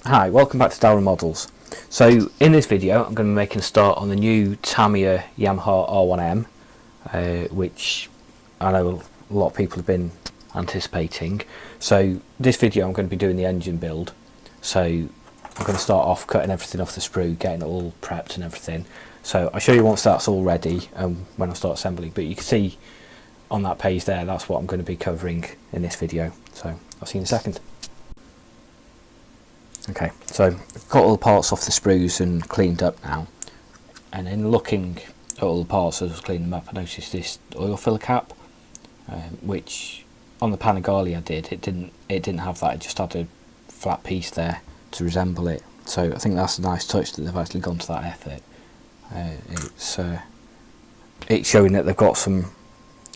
Hi, welcome back to Darren Models. So in this video I'm going to be making a start on the new Tamiya Yamaha R1M, which I know a lot of people have been anticipating. So this video I'm going to be doing the engine build. So I'm going to start off cutting everything off the sprue, getting it all prepped and everything. So I'll show you once that's all ready and when I start assembling, but you can see on that page there, that's what I'm going to be covering in this video. So I'll see you in a second. Okay, so I've got all the parts off the sprues and cleaned up now, and in looking at all the parts as I was cleaning them up, I noticed this oil filler cap, which on the Panigale I did, it didn't have that. It just had a flat piece there to resemble it. So I think that's a nice touch that they've actually gone to that effort. It's showing that they've got some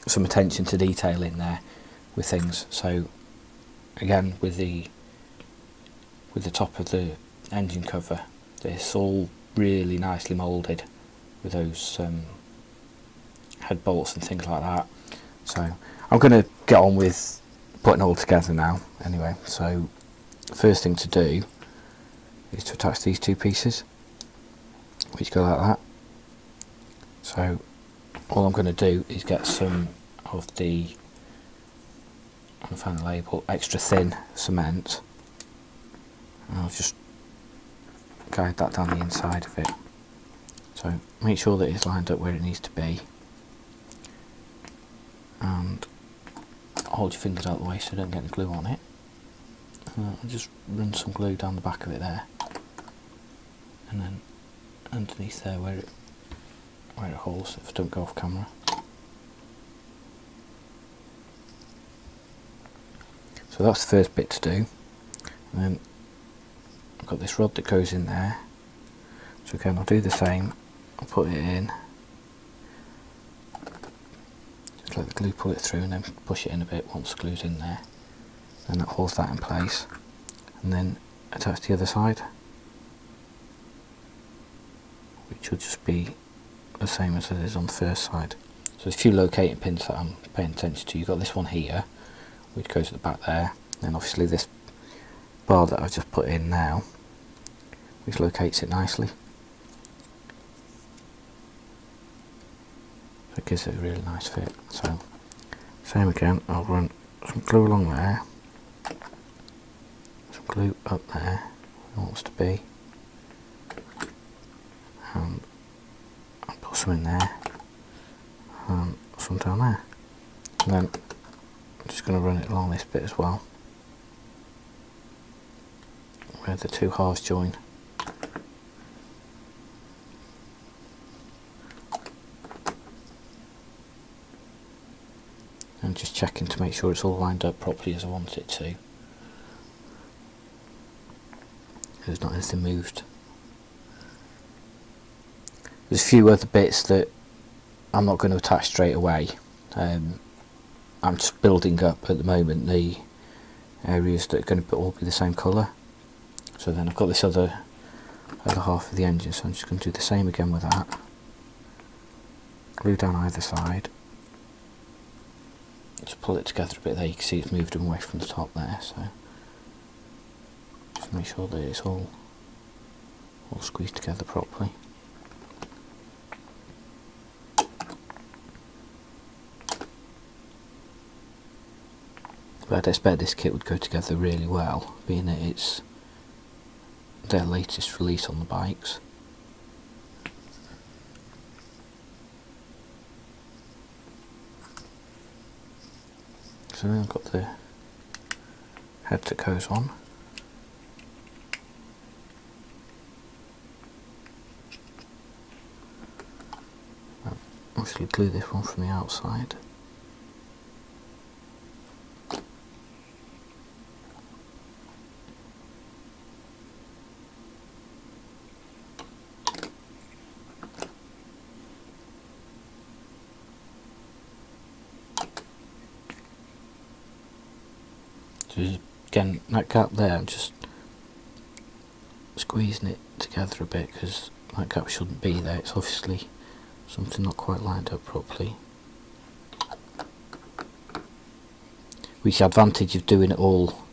attention to detail in there with things. So again, with the top of the engine cover, it's all really nicely moulded with those head bolts and things like that. So I'm going to get on with putting it all together now anyway. So the first thing to do is to attach these two pieces, which go like that. So all I'm going to do is get some of the, I'm find the label, extra thin cement, and I'll just guide that down the inside of it. So make sure that it's lined up where it needs to be, and hold your fingers out of the way so you don't get the glue on it. I'll just run some glue down the back of it there, and then underneath there where it holds, if I don't go off camera. So that's the first bit to do, and then I've got this rod that goes in there. So again, I'll do the same. I'll put it in, just let the glue pull it through, and then push it in a bit once the glue's in there, and that holds that in place. And then attach the other side, which will just be the same as it is on the first side. So there's a few locating pins that I'm paying attention to. You've got this one here, which goes at the back there, and obviously this bar that I've just put in now, which locates it nicely. So it gives it a really nice fit. So same again, I'll run some glue along there, some glue up there where it wants to be, and I'll put some in there and some down there, and then I'm just going to run it along this bit as well, where the two halves join. And just checking to make sure it's all lined up properly as I want it to. There's not anything moved. There's a few other bits that I'm not going to attach straight away. I'm just building up at the moment the areas that are going to all be the same colour. So then I've got this other half of the engine, so I'm just going to do the same again with that. Glue down either side. Just pull it together a bit there. You can see it's moved away from the top there, so just make sure that it's all squeezed together properly. But I'd expect this kit would go together really well, being that it's their latest release on the bikes. So then I've got the head that goes on. I'll obviously glue this one from the outside. So again, that gap there, I'm just squeezing it together a bit because that gap shouldn't be there. It's obviously something not quite lined up properly. Which the advantage of doing it all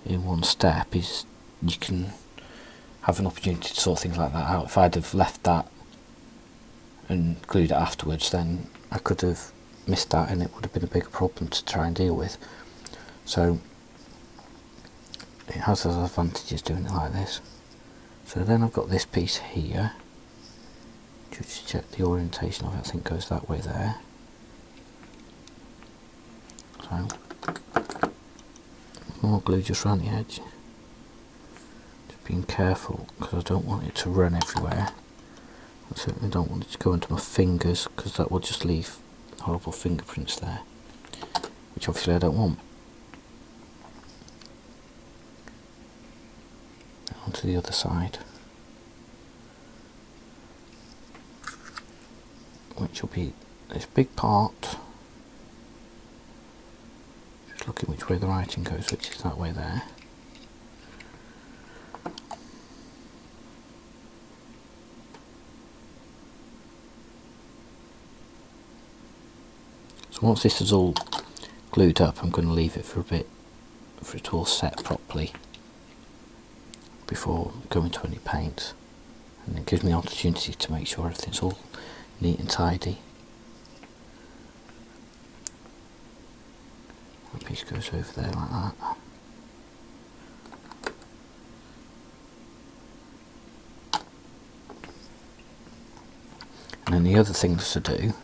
in one step is you can have an opportunity to sort things like that out. If I'd have left that and glued it afterwards, then I could have missed that and it would have been a bigger problem to try and deal with. So it has its advantages doing it like this. So then I've got this piece here. Just check the orientation of it. I think it goes that way there. So more glue just around the edge. Just being careful because I don't want it to run everywhere. I certainly don't want it to go into my fingers because that will just leave horrible fingerprints there, which obviously I don't want. Onto the other side, which will be this big part. Just looking which way the writing goes, which is that way there. So once this is all glued up, I'm going to leave it for a bit for it to all set properly before going to any paint, and it gives me an opportunity to make sure everything's all neat and tidy. One piece goes over there like that. And then the other thing to do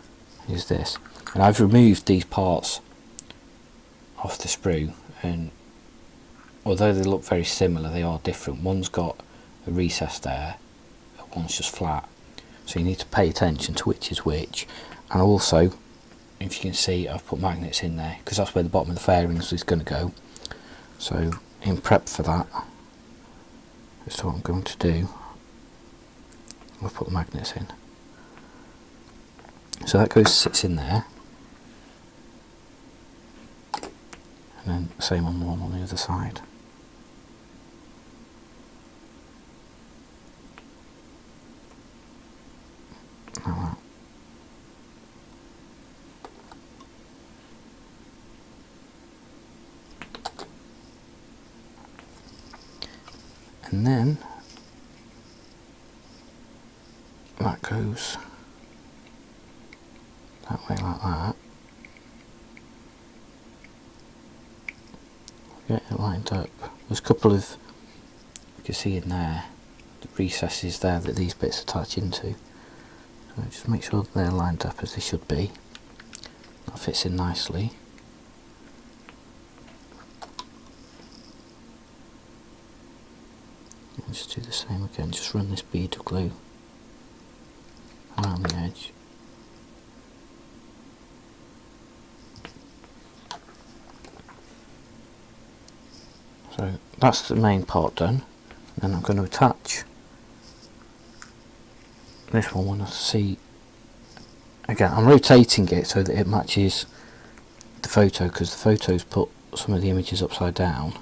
is this. And I've removed these parts off the sprue, and although they look very similar, they are different. One's got a recess there, and one's just flat. So you need to pay attention to which is which. And also, if you can see, I've put magnets in there because that's where the bottom of the fairings is going to go. So in prep for that, that's what I'm going to do. I'll put the magnets in. So that sits in there. And then same on the one on the other side. Like that. And then that goes that way like that. Get it lined up. There's a couple of, you can see in there, the recesses there that these bits attach into. So just make sure that they're lined up as they should be. That fits in nicely. And just do the same again, just run this bead of glue around the edge. So that's the main part done. Then I'm going to attach this one. Want to see again, I'm rotating it so that it matches the photo, because the photos put some of the images upside down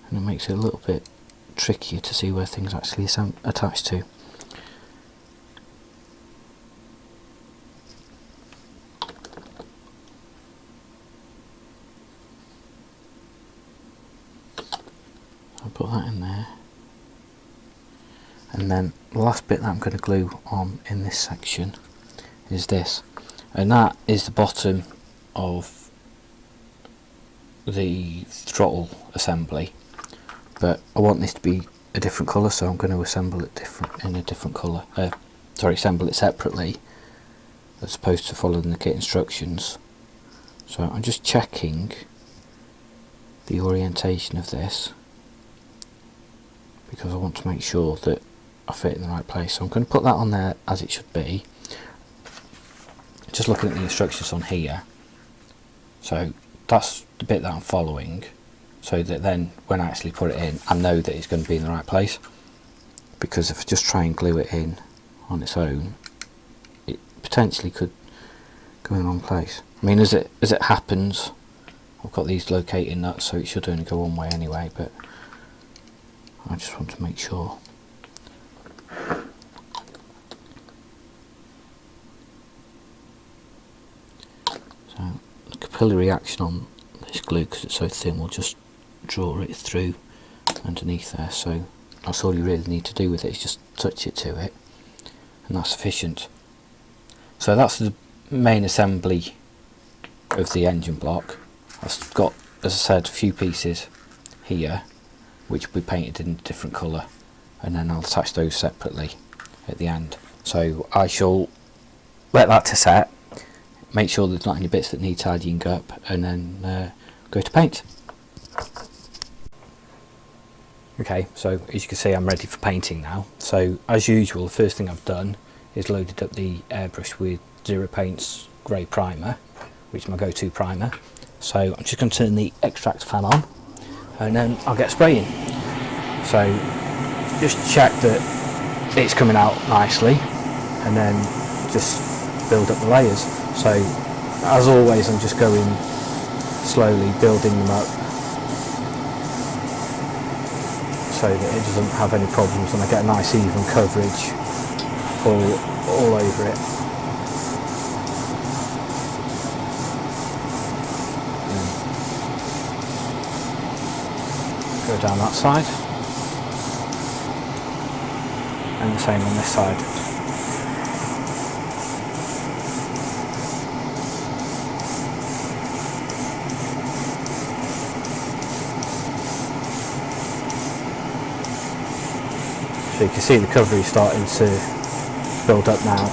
and it makes it a little bit trickier to see where things actually attach to. I'll put that in there, and then the last bit that I'm going to glue on in this section is this, and that is the bottom of the throttle assembly, but I want this to be a different colour, so I'm going to assemble it in a different colour, assemble it separately as opposed to following the kit instructions. So I'm just checking the orientation of this, because I want to make sure that I fit in the right place. So I'm going to put that on there as it should be. Just looking at the instructions on here, so that's the bit that I'm following, so that then when I actually put it in, I know that it's going to be in the right place. Because if I just try and glue it in on its own, it potentially could go in the wrong place. I mean, as it happens, I've got these locating nuts, so it should only go one way anyway, but I just want to make sure. So the capillary action on this glue, because it's so thin, will just draw it through underneath there, so that's all you really need to do with it, is just touch it to it, and that's sufficient. So that's the main assembly of the engine block. I've got, as I said, a few pieces here which will be painted in a different colour, and then I'll attach those separately at the end. So I shall let that to set, make sure there's not any bits that need tidying up, and then go to paint. Okay, so as you can see, I'm ready for painting now. So as usual, the first thing I've done is loaded up the airbrush with Zero Paint's grey primer, which is my go-to primer. So I'm just going to turn the extract fan on, and then I'll get spraying. So just check that it's coming out nicely, and then just build up the layers. So as always, I'm just going slowly, building them up, so that it doesn't have any problems, and I get a nice even coverage all over it. Go down that side, and the same on this side. So you can see the coverage starting to build up now,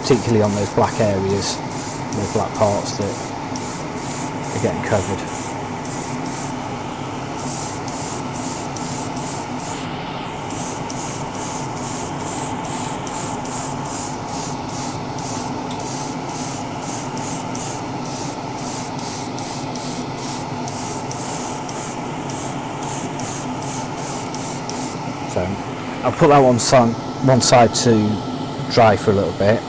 particularly on those black areas, those black parts that are getting covered. So I'll put that one side to dry for a little bit,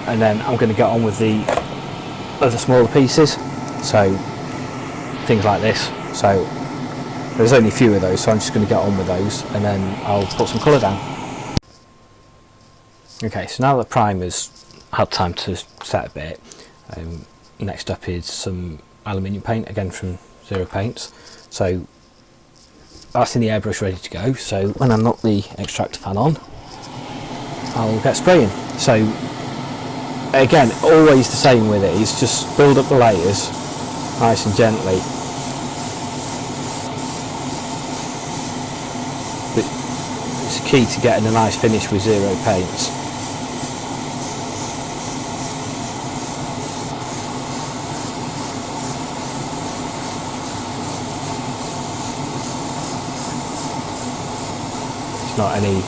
and then I'm going to get on with the other smaller pieces, so things like this. So there's only a few of those, so I'm just going to get on with those, and then I'll put some colour down. Okay, so now the primer's had time to set a bit, next up is some aluminium paint, again from Zero Paints. So that's in the airbrush ready to go, so when I knock the extractor fan on, I'll get spraying. So again, always the same with it, is just build up the layers nice and gently. But it's key to getting a nice finish with Zero Paints. Not any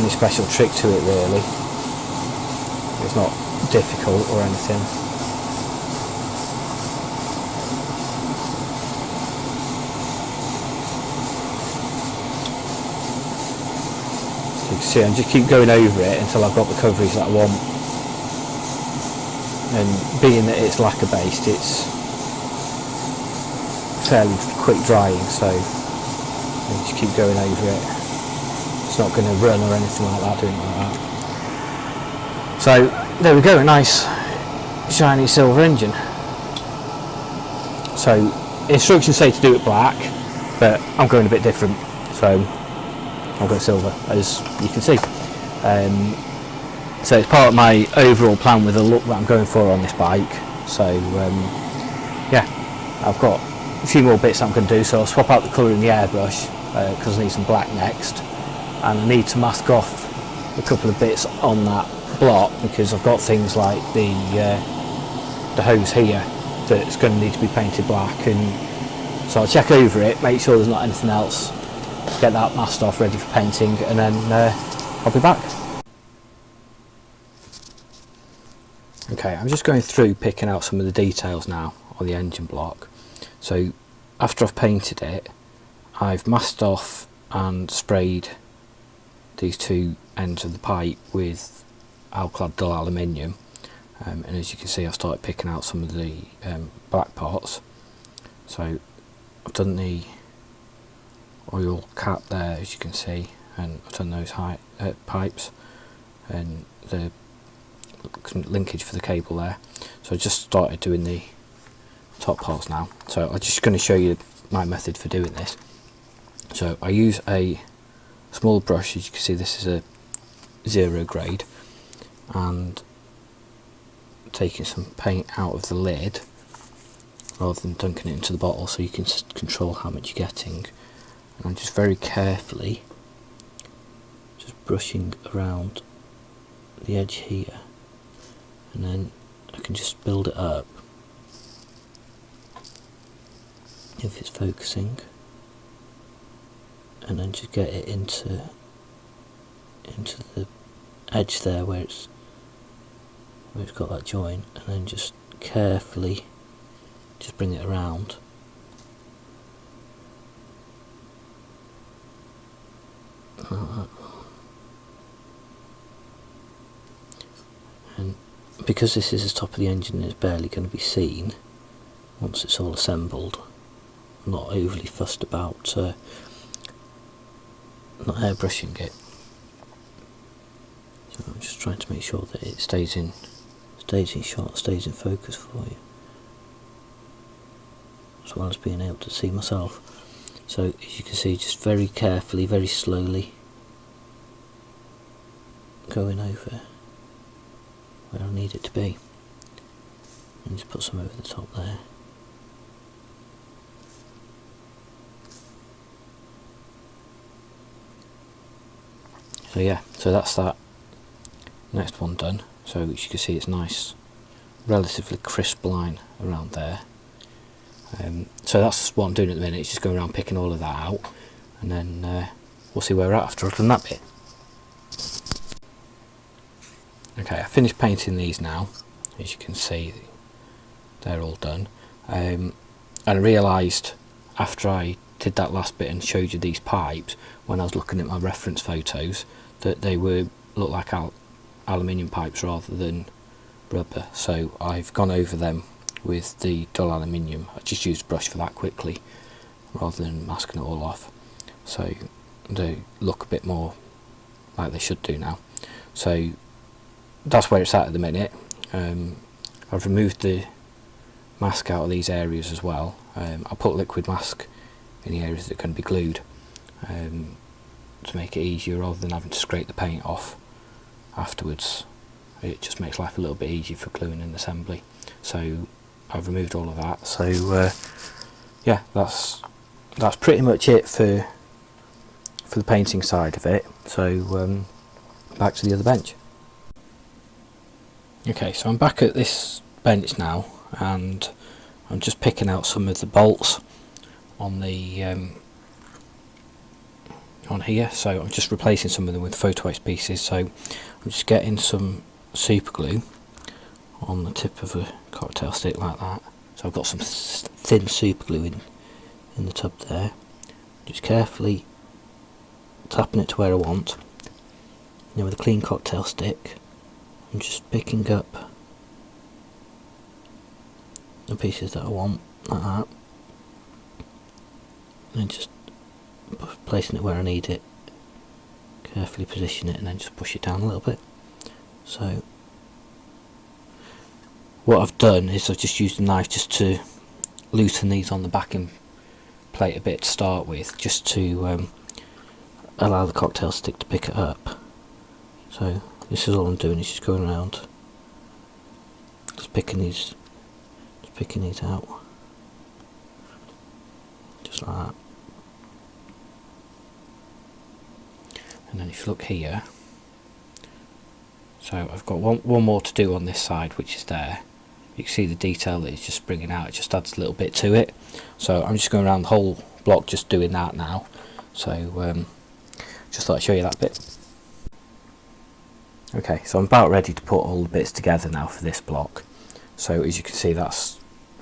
special trick to it really. It's not difficult or anything. So you can see, and just keep going over it until I've got the coverage that I want. And being that it's lacquer based, it's fairly quick drying, so you just keep going over it. It's not going to run or anything like that, doing it like that. So there we go, a nice shiny silver engine. So instructions say to do it black, but I'm going a bit different, so I'll go silver, as you can see. So it's part of my overall plan with the look that I'm going for on this bike. So yeah, I've got a few more bits I'm going to do, so I'll swap out the colour in the airbrush because I need some black next, and I need to mask off a couple of bits on that block because I've got things like the hose here that's going to need to be painted black, and so I'll check over it, make sure there's not anything else, get that masked off ready for painting, and then I'll be back. Okay, I'm just going through picking out some of the details now on the engine block. So after I've painted it, I've masked off and sprayed these two ends of the pipe with alclad dull aluminium, and as you can see, I've started picking out some of the black parts. So I've done the oil cap there, as you can see, and I've done those pipes and the linkage for the cable there. So I just started doing the top parts now. So I'm just going to show you my method for doing this. So I use a small brush. As you can see, this is a 0 grade, and taking some paint out of the lid rather than dunking it into the bottle, so you can control how much you're getting. And I'm just very carefully just brushing around the edge here, and then I can just build it up if it's focusing, and then just get it into the edge there where it's got that joint, and then just carefully just bring it around. And because this is the top of the engine and it's barely going to be seen once it's all assembled, I'm not overly fussed about not airbrushing it. So I'm just trying to make sure that it stays in shot, stays in focus for you, as well as being able to see myself. So as you can see, just very carefully, very slowly going over where I need it to be, and just put some over the top there. So yeah, so that's that next one done. So as you can see, it's nice, relatively crisp line around there. So that's what I'm doing at the minute. It's just going around picking all of that out, and then we'll see where we're at after I've done that bit. Okay, I finished painting these now. As you can see, they're all done. And I realised after I did that last bit and showed you these pipes, when I was looking at my reference photos, that they look like aluminium pipes rather than rubber. So I've gone over them with the dull aluminium. I just used a brush for that quickly rather than masking it all off, so they look a bit more like they should do now. So that's where it's at the minute. I've removed the mask out of these areas as well. I'll put liquid mask in the areas that are going to be glued, to make it easier rather than having to scrape the paint off afterwards. It just makes life a little bit easier for gluing and assembly. So I've removed all of that. So yeah, that's pretty much it for the painting side of it. So back to the other bench. Okay, so I'm back at this bench now, and I'm just picking out some of the bolts on the on here. So I'm just replacing some of them with photo etched pieces. So I'm just getting some super glue on the tip of a cocktail stick like that. So I've got some thin super glue in the tub there. Just carefully tapping it to where I want. Now with a clean cocktail stick, I'm just picking up the pieces that I want like that, and just placing it where I need it. Carefully position it and then just push it down a little bit. So what I've done is I've just used a knife just to loosen these on the backing plate a bit to start with, just to allow the cocktail stick to pick it up. So this is all I'm doing, is just going around, just picking these out, just like that. And then if you look here, so I've got one more to do on this side, which is there. You can see the detail that it's just bringing out, it just adds a little bit to it. So I'm just going around the whole block just doing that now. So just thought I'd show you that bit. Okay, so I'm about ready to put all the bits together now for this block. So as you can see, that's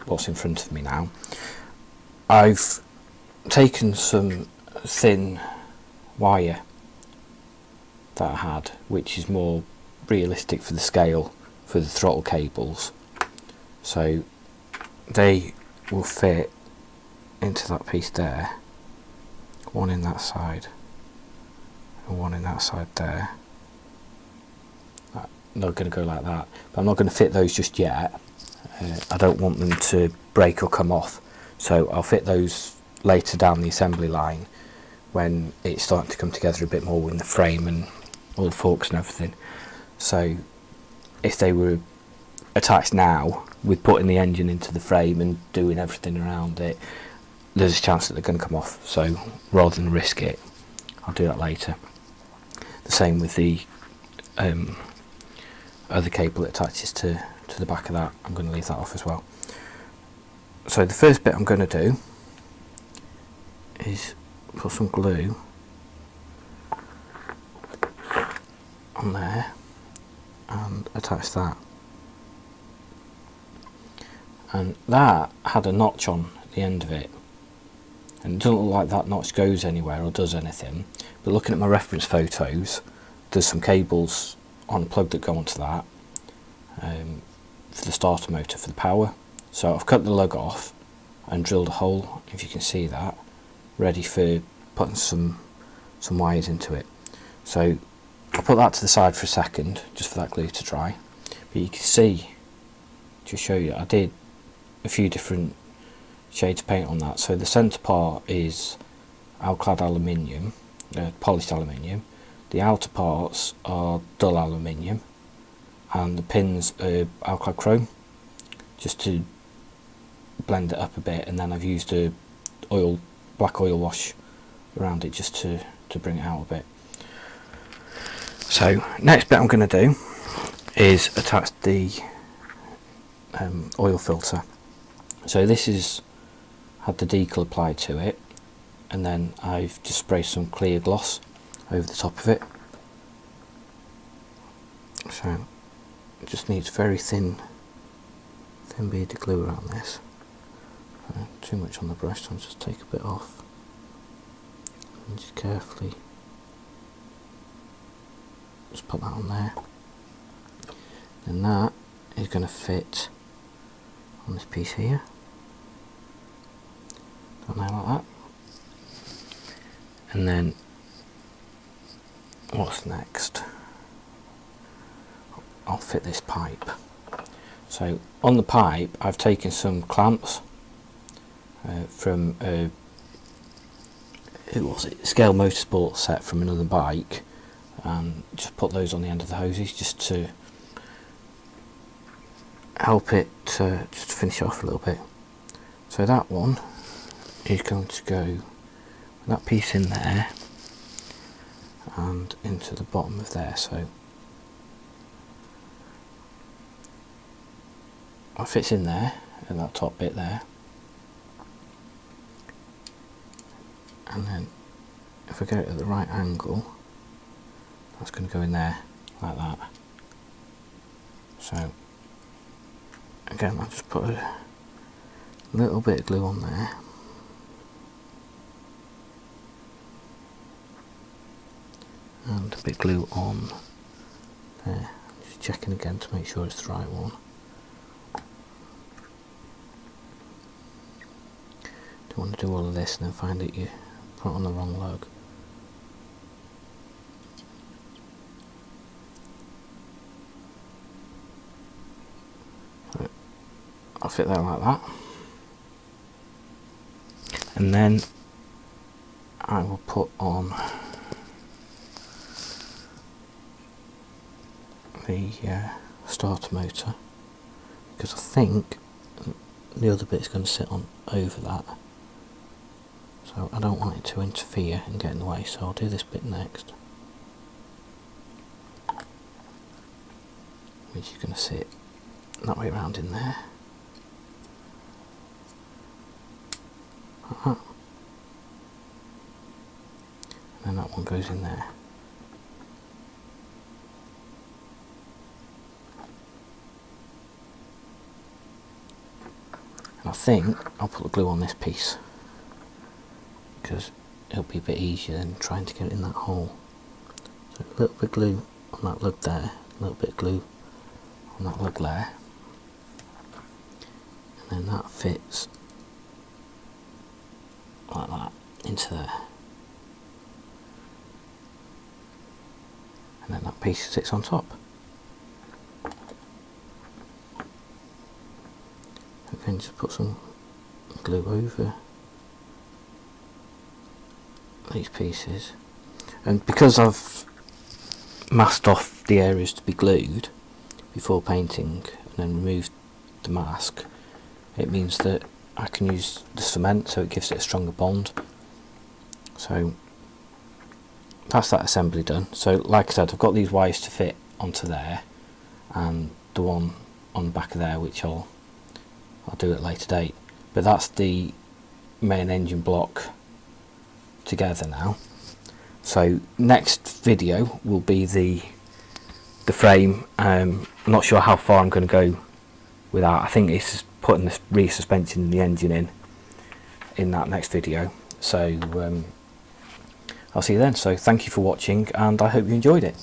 what's in front of me now. I've taken some thin wire that I had, which is more realistic for the scale for the throttle cables. So they will fit into that piece there, one in that side and one in that side there. They're going to go like that, but I'm not going to fit those just yet. I don't want them to break or come off, so I'll fit those later down the assembly line when it's starting to come together a bit more with the frame and all the forks and everything. So if they were attached now with putting the engine into the frame and doing everything around it, there's a chance that they're going to come off, so rather than risk it, I'll do that later. The same with the other cable that attaches to the back of that. I'm going to leave that off as well. So the first bit I'm going to do is put some glue on there and attach that. And that had a notch on the end of it, and it doesn't look like that notch goes anywhere or does anything, but looking at my reference photos, there's some cables on a plug that go onto that for the starter motor for the power. So I've cut the lug off and drilled a hole, if you can see that, ready for putting some wires into it. So I'll put that to the side for a second just for that glue to dry. But you can see, to show you, I did a few different shades of paint on that. So the centre part is alclad aluminium, polished aluminium. The outer parts are dull aluminium, and the pins are alclad chrome, just to blend it up a bit. And then I've used a black oil wash around it just to bring it out a bit. So next bit I'm going to do is attach the oil filter. So this is had the decal applied to it, and then I've just sprayed some clear gloss over the top of it. So it just needs very thin beaded glue around this. Too much on the brush, so I'll just take a bit off and just carefully just put that on there. And that is going to fit on this piece here, down there like that. And then what's next? I'll fit this pipe. So on the pipe I've taken some clamps from a Scale Motorsport set from another bike, and just put those on the end of the hoses just to help it just finish off a little bit. So that one is going to go with that piece in there and into the bottom of there. So it fits in there in that top bit there, and then if I get it at the right angle, that's going to go in there like that. So again, I'll just put a little bit of glue on there, and a bit of glue on there. Just checking again to make sure it's the right one. Don't want to do all of this and then find that you put it on the wrong lug. So I'll fit that like that, and then I will put on the starter motor, because I think the other bit is going to sit on over that, so I don't want it to interfere and get in the way, so I'll do this bit next, which is going to sit that way around in there. And then that one goes in there. And I think I'll put the glue on this piece, because it'll be a bit easier than trying to get it in that hole. So a little bit of glue on that lug there, a little bit of glue on that lug there, and then that fits like that into there, and then that piece sits on top. then just put some glue over these pieces, and because I've masked off the areas to be glued before painting and then removed the mask, it means that I can use the cement, so it gives it a stronger bond. So that's that assembly done. So like I said, I've got these wires to fit onto there, and the one on the back of there, which I'll do at a later date. But that's the main engine block together now. So next video will be the frame. I'm not sure how far I'm going to go with that. I think it's putting the rear suspension and the engine in that next video. So I'll see you then. So thank you for watching, and I hope you enjoyed it.